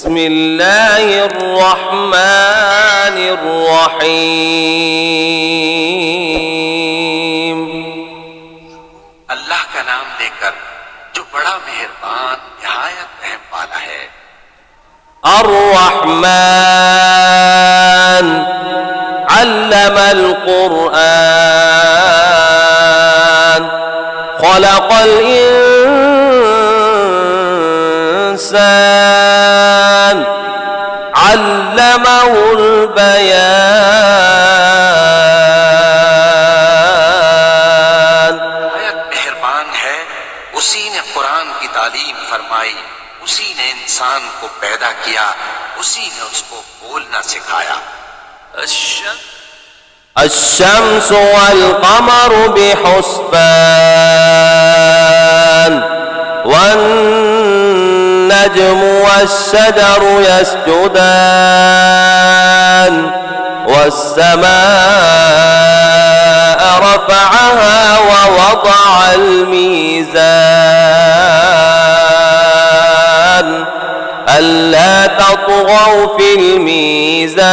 बिस्मिल्लाहिर्रहमानिर्रहीम। अल्लाह का नाम लेकर जो बड़ा मेहरबान निहायत रहम वाला है। अर्रहमान अल्लमल कुरआन खलक़ल इंसान अल्लमहुल बयान। निहायत मेहरबान है, उसी ने कुरान की तालीम फरमाई, उसी ने इंसान को पैदा किया, उसी ने उसको बोलना सिखाया। الشمس والقمر بحسبان والنجم والشجر يسجدان والسماء رفعها ووضع الميزان ألا تطغوا في الميزان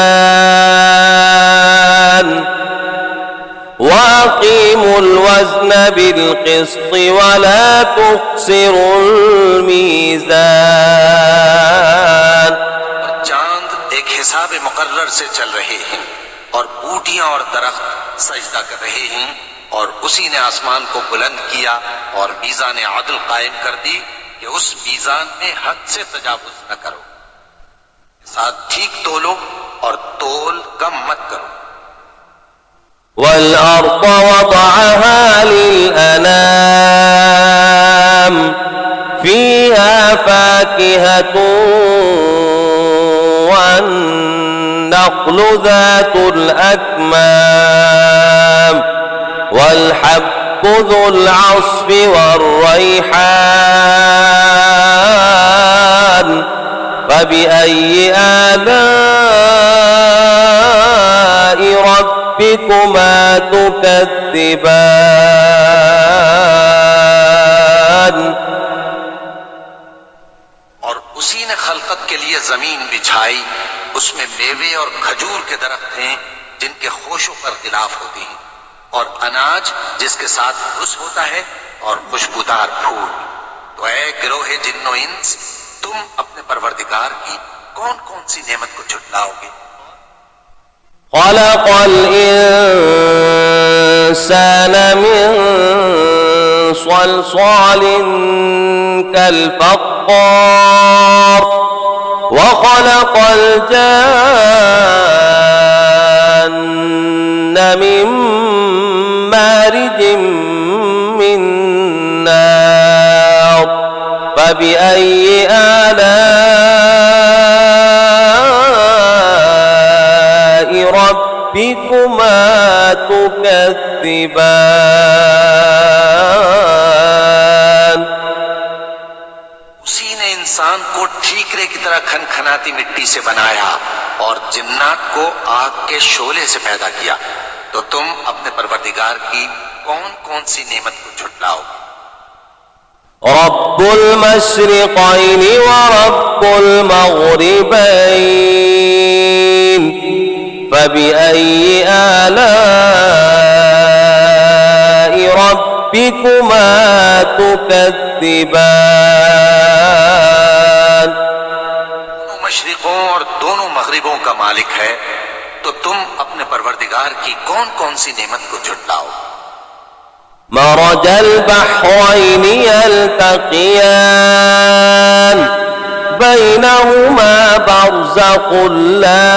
وأقيموا الوزن بالقسط ولا تخسروا الميزان। चांद एक हिसाब मुकर्रर से चल रहे हैं और बूटियां और दरख्त सजदा कर रहे हैं, और उसी ने आसमान को बुलंद किया और मीज़ान आदल कायम कर दी कि उस मीज़ान में हद से तजावुज न करो, साथ ठीक तोलो और तोल कम मत करो। والأرض وضعها للأنام فيها فاكهة والنخل ذات الأكمام والحب ذو العصف والريحان فبأي آلاء ربكما تكذبان। और उसी ने खलकत के लिए जमीन बिछाई, उसमें मेवे और खजूर के दरख्त हैं जिनके खोशों पर गिलाफ होती हैं, और अनाज जिसके साथ घुस होता है, और खुशबूदार फूल। तो ऐ गिरोहे जिन्नो इंस, तुम अपने परवरदिगार की कौन कौन सी नेमत को झुटलाओगे। خلق الإنسان من صلصال كالفخار وخلق الجان من مارج من نار فبأي آلاء ربكما تكذبان। उसी ने इंसान को ठीकरे की तरह खनखनाती मिट्टी से बनाया और जिन्नात को आग के शोले से पैदा किया। तो तुम अपने परवरदिगार की कौन कौन सी नेमत को झुटलाओगे। رب المشرقين ورب المغربين فبأي آلاء ربكما تكذبان। दोनों मशरिकों और दोनों मगरिबों का मालिक है, तो तुम अपने परवरदिगार की कौन कौन सी नेमत को झुटलाओ। مرج البحرين يلتقيان بينهما برزخ لا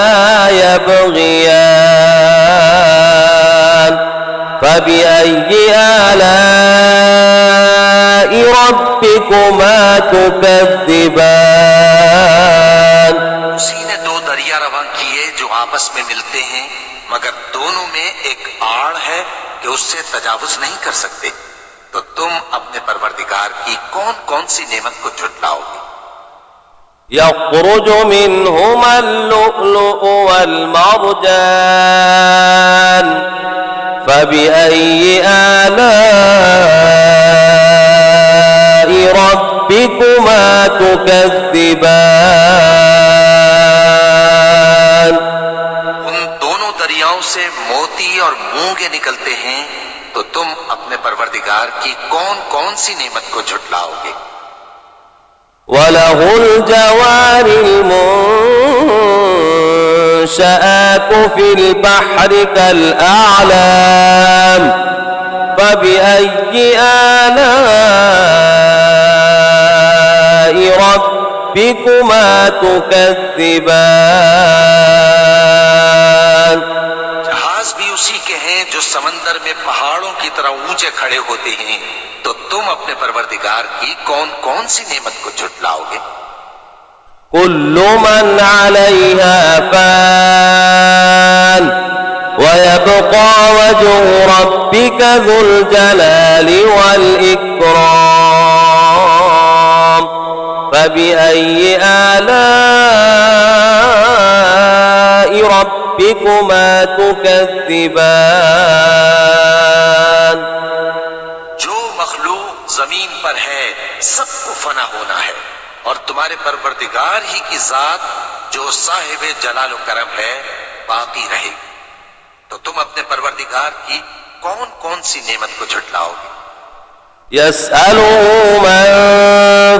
يبغيان فبأي آلاء ربكما تكذبان। उसी ने दो दरिया रवां किए जो आपस में मिलते हैं, मगर दोनों में एक आड़ है कि उससे तजावुज नहीं कर सकते। तो तुम अपने परवरदिगार की कौन कौन सी नेमत को झुटलाओगे। يخرج منهما اللؤلؤ والمرجان فبأي آلاء ربكما تكذبان। से मोती और मूंगे निकलते हैं, तो तुम अपने परवरदिगार की कौन कौन सी नेमत को झुटलाओगे। وله الجوار المنشآت في البحر كالأعلام فبأي آلاء ربكما تكذبان। जहाज भी उसी के हैं जो समंदर में पहाड़ों की तरह ऊंचे खड़े होते हैं, तो तुम अपने परवरदिगार की कौन कौन सी नेमत को झुटलाओगे। كل من عليها فان ويبقى وجه ربك ذو الجلال والإكرام فبأي آلاء ربكما تكذبان। जो मखलूक जमीन पर है सबको फना होना है, और तुम्हारे परवरदिगार ही की जात जो साहिब जलाल व करम है बाकी रहेगी, तो तुम अपने परवरदिगार की कौन कौन सी नेमत को झुटलाओगे। يسأله من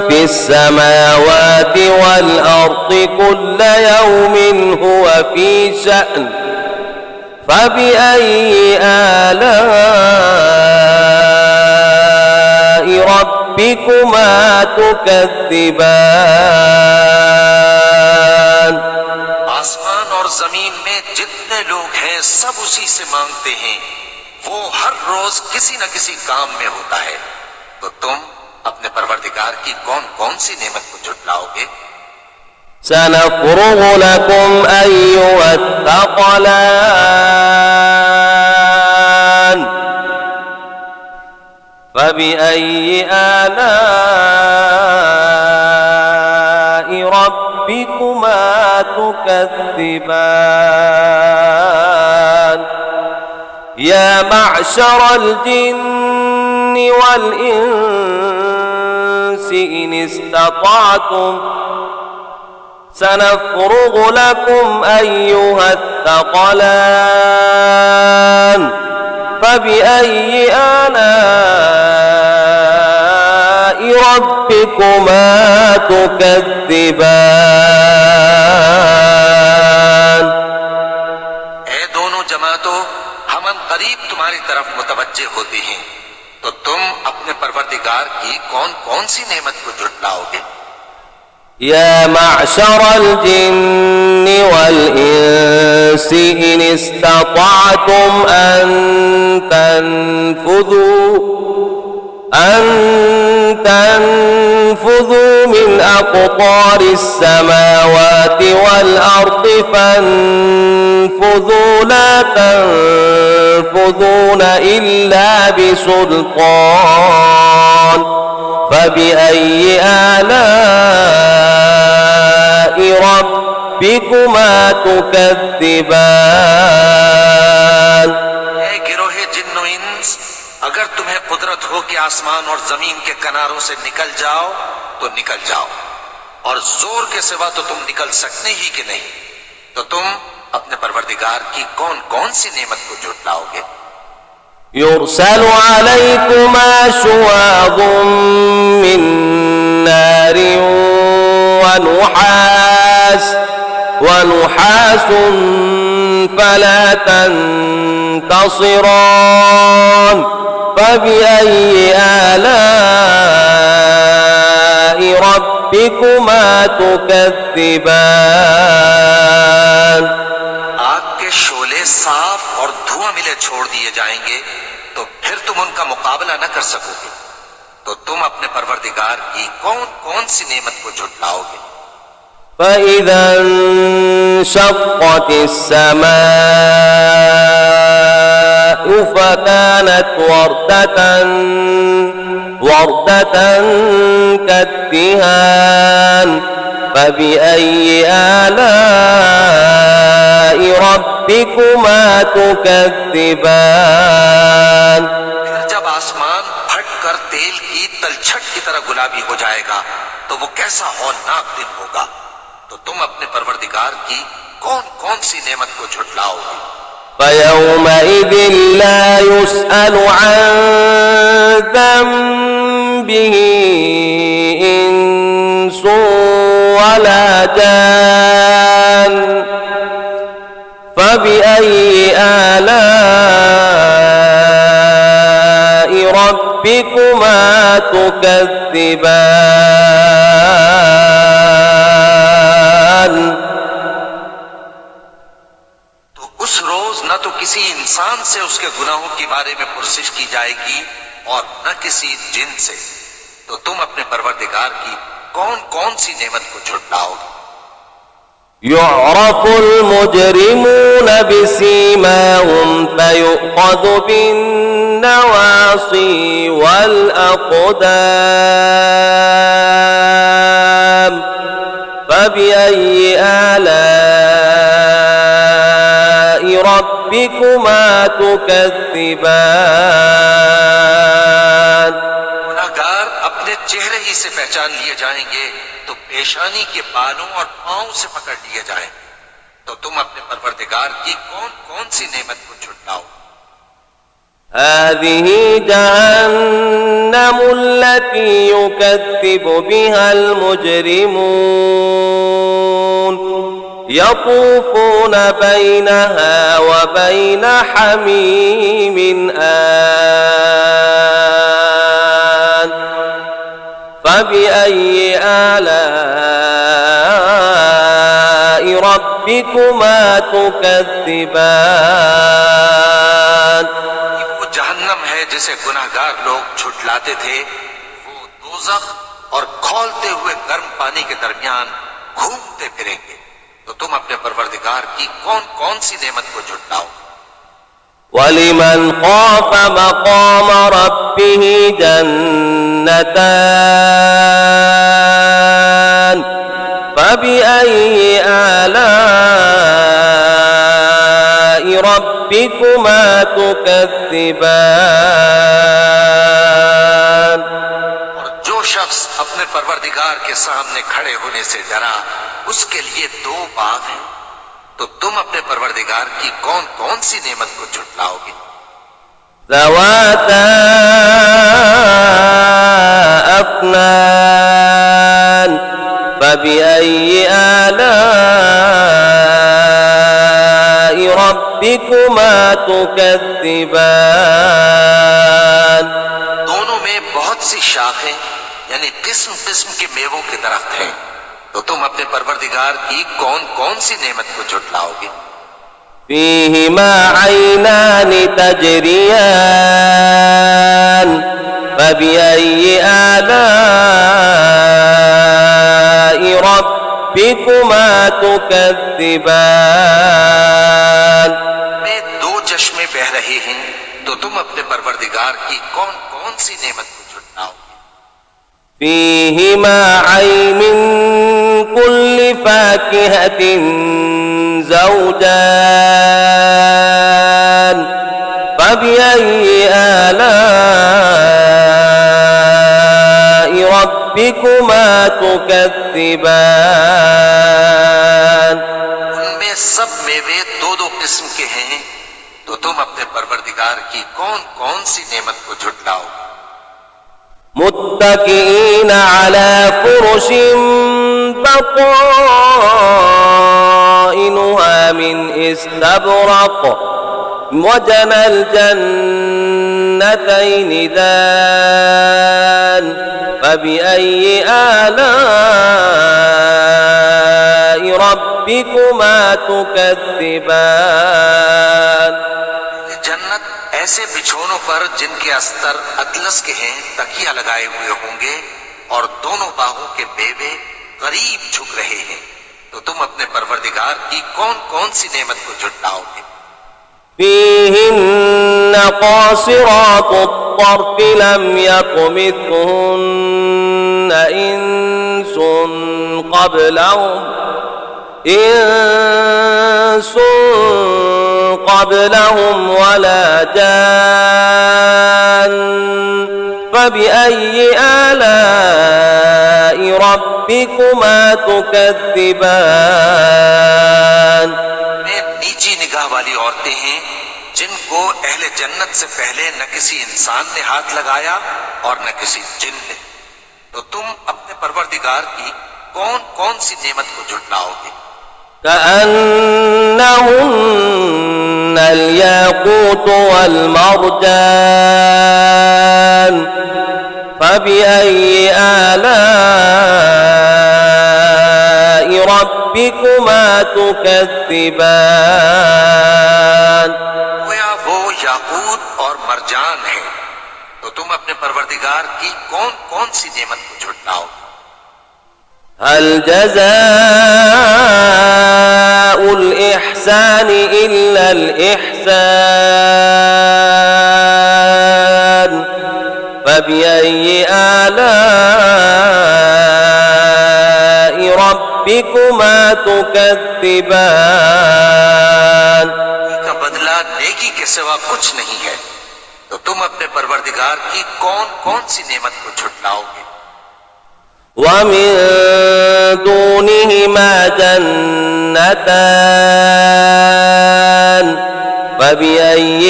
في السماوات والأرض كل يوم هو في شأن فبأي آلاء ربكما تكذبان। आसमान और जमीन में जितने लोग हैं सब उसी से मांगते हैं, वो हर रोज किसी न किसी काम में होता है, तो तुम अपने परवरदिगार की कौन कौन सी नेमत को झुटलाओगे। سنفرغ لكم أيها الثقلان فبأي آلاء ربكما تكذبان يا معشر الجن والإنس إن استطعتم سنفرغ لكم أيها الثقلان فبأي آلاء ربكما تكذبان। ऐ दोनों जमातों, हम करीब तुम्हारी तरफ मुतवज्जे होते हैं, तो तुम अपने परवरदिगार की कौन कौन सी नेमत को झुटलाओगे। يا معشر الجن والإنس إن استطعتم أن تنفذوا من أقطار السماوات والأرض فانفذوا لا تنفذون إلا بسلطان فبأي آلاء ربكما تكذبان। गिरोहे जिन्नो इंस, अगर तुम्हें कुदरत हो कि आसमान और जमीन के किनारों से निकल जाओ तो निकल जाओ, और जोर के सिवा तो तुम निकल सकते ही कि नहीं, तो तुम अपने परवरदिगार की कौन कौन सी नेमत को झुटलाओगे। يرسل عليكما شواظ من نار ونحاس فلا تنتصران فبأي آلاء ربكما تكذبان। आग के शोले साफ और धुआं मिले छोड़ दिए जाएंगे, तो फिर तुम उनका मुकाबला न कर सकोगे, तो तुम अपने परवरदिगार की कौन कौन सी नेमत को झुटलाओगे। فإذا انشقت السماء فكانت وردة كالدهان فبأي آلاء ربكما تكذبان। फिर जब आसमान फट कर तेल की तलछट की तरह गुलाबी हो जाएगा, तो वो कैसा हौलनाक दिन होगा, तो तुम अपने परवरदिगार की कौन कौन सी नेमत को झुटलाओगे। فيومئذ لا يسأل عن ذنبه إنس ولا جان فبأي آلاء ربكما تكذبان तो उस रोज न तो किसी इंसान से उसके गुनाहों के बारे में पुरसिश की जाएगी और न किसी जिन से। तो तुम अपने परवरदिगार की कौन कौन सी नेमत को झुटलाओगे। يعرف المجرمون بسيماهم فيؤخذ بالنواصي والأقدام فبأي آلاء ربكما تكذبان गुनाहगार अपने चेहरे ही से पहचान लिए जाएंगे तो पेशानी के बालों और पांव से पकड़ लिए जाएंगे। तो तुम अपने परवरदिगार की कौन कौन सी नेमत को झुटलाओ। هذه جهنم التي يكذب بها المجرمون يطوفون بينها وبين حميم آن فبأي آلاء ربكما تكذبان वो जहन्नम है जिसे गुनाहगार लोग झुटलाते थे। वो दोज़ख और खौलते हुए गर्म पानी के दरमियान घूमते फिरेंगे। तो तुम अपने परवरदिगार की कौन कौन सी नेमत को झुटलाओ। ولمن خاف مقام ربه جنتان فبأي آلاء ربكما تكذبان और जो शख्स अपने परवरदिगार के सामने खड़े होने से डरा उसके लिए दो बाग हैं। तो तुम अपने परवरदिगार की कौन कौन सी नेमत को झुटलाओगे। ذواتا أفنان فبأي آلاء ربكما تكذبان दोनों में बहुत सी शाखें यानी किस्म किस्म के मेवों के दरख्त हैं। तो तुम अपने परवरदिगार की कौन कौन सी नेमत को झुटलाओगे। فيهما عينان تجريان فبأي آلاء ربكما تكذبان में दो चश्मे बह रहे हैं। तो तुम अपने परवरदिगार की कौन कौन सी नेमत को झुटलाओगे। فيهما عين من كل فاكهة زوجان فبأي آلاء ربكما تكذبان उनमें सब मेवे दो दो किस्म के हैं। तो तुम अपने परवरदिगार की कौन कौन सी नेमत को झुटलाओ। متكئين على فرش بطائنها من استبرق وجنى الجنتين دان فبأي آلاء ربكما تكذبان जन्नत ऐसे बिछोनों पर जिनके अस्तर अतलस के हैं तकिया लगाए हुए होंगे और दोनों बाहों के मेवे करीब झुक रहे हैं। तो तुम अपने परवरदिगार की कौन कौन सी नेमत को झुटलाओगे। فيهن قاصرات الطرف لم يطمثهن إنس قبلهم ولا جان فبأي آلاء ربكما تكذبان नीची निगाह वाली औरतें हैं जिनको अहले जन्नत से पहले न किसी इंसान ने हाथ लगाया और न किसी जिन ने। तो तुम अपने परवरदिगार की कौन कौन सी नेमत को झुटलाओगे? كأنهن الياقوت والمرجان فبأي آلاء ربكما تكذبان गोया वो याकूत और मरजान है। तो तुम अपने परवरदिगार की कौन कौन सी नेमत को झुटलाओगे? هل جزاء الإحسان إلا الإحسان فبأي آلاء ربكما تكذبان का बदला नेकी के सिवा कुछ नहीं है। तो तुम अपने परवरदिगार की कौन कौन सी नेमत को झुटलाओगे? ومن دونهما جنتان فبأي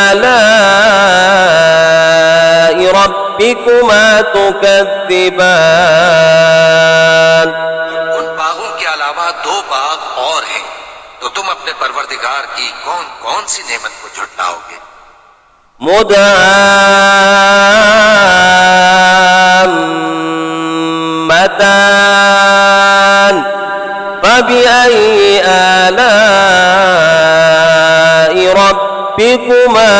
آلاء ربكما تكذبان उन बागों के अलावा दो बाग और हैं। तो तुम अपने परवरदिगार की कौन कौन सी नेमत को झुटलाओगे? مدهامتان فبأي آلاء ربكما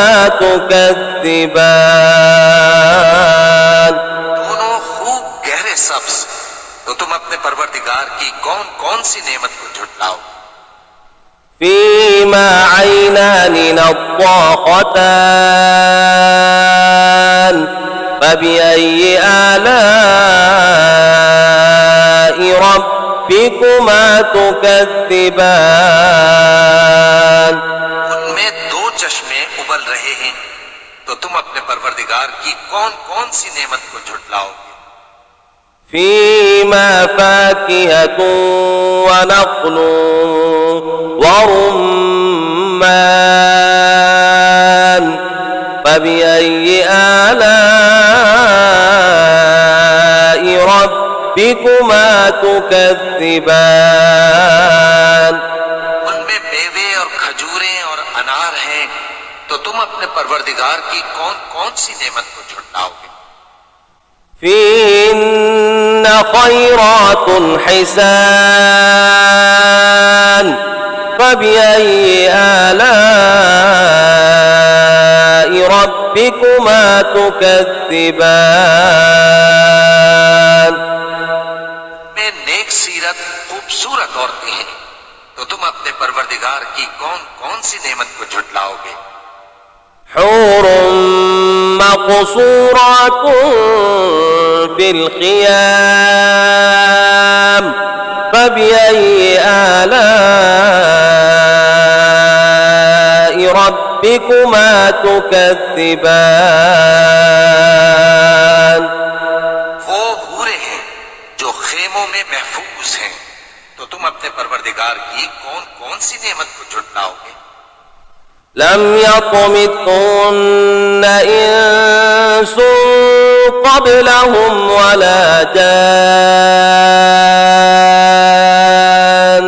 تكذبان दोनों खूब गहरे सब्ज। तो तुम अपने परवरदिगार की कौन कौन सी नेमत को झुटलाओगे? فيما عينان نضاختان فبأي آلاء ربكما تكذبان उनमें दो चश्मे उबल रहे हैं। तो तुम अपने परवरदिगार की कौन कौन सी नेमत को झुटलाओगे? فيما فاكهة ونخل ورمان فبأي آلاء ربكما تكذبان उनमें मेवे और खजूरें और अनार हैं। तो तुम अपने परवरदिगार की कौन कौन सी नेमत को झुटलाओगे? فيهن خيرات حسان فبأي آلاء ربكما تكذبان में नेक सीरत खूबसूरत औरतें हैं। तो तुम अपने परवरदिगार की कौन कौन सी नेमत को झुटलाओगे? حور مقصورات في الخيام فبأي آلاء ربكما تكذبان वो हूरे हैं जो खेमों में महफूज हैं। तो तुम अपने परवरदिगार की कौन कौन सी नेमत को झुटलाओगे? لم يطمثهن إنس قبلهم ولا جان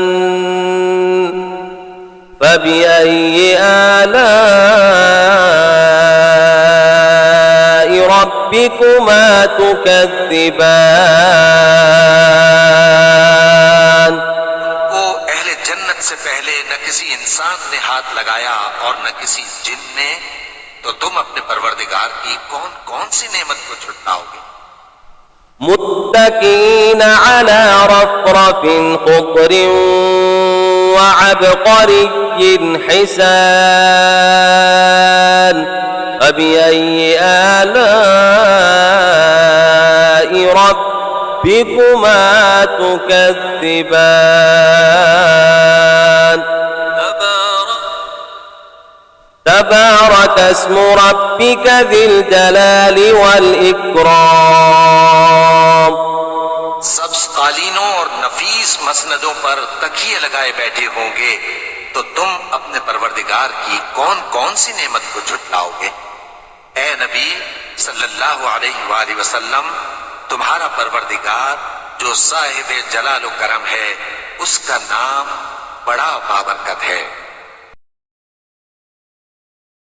فبأي آلاء ربكما تكذبان वो अहले जन्नत से पहले न किसी इंसान ने हाथ लगाया और न किसी जिन ने। तो तुम अपने परवरदिगार की कौन कौन सी नेमत को झुटलाओगे? متكئين على رفرف خضر وعبقري حسان فبأي آلاء ربكما تكذبان تبارك اسم ربك ذي الجلال والإكرام सब्ज कालीनों और नफीस मसनदों पर तकिए लगाए बैठे होंगे। तो तुम अपने परवरदिगार की कौन कौन सी नेमत को झुटलाओगे। ए नबी सल्लल्लाहु अलैहि वसल्लम, तुम्हारा परवरदिगार जो साहिब जलाल करम है, उसका नाम बड़ा बाबरकत है।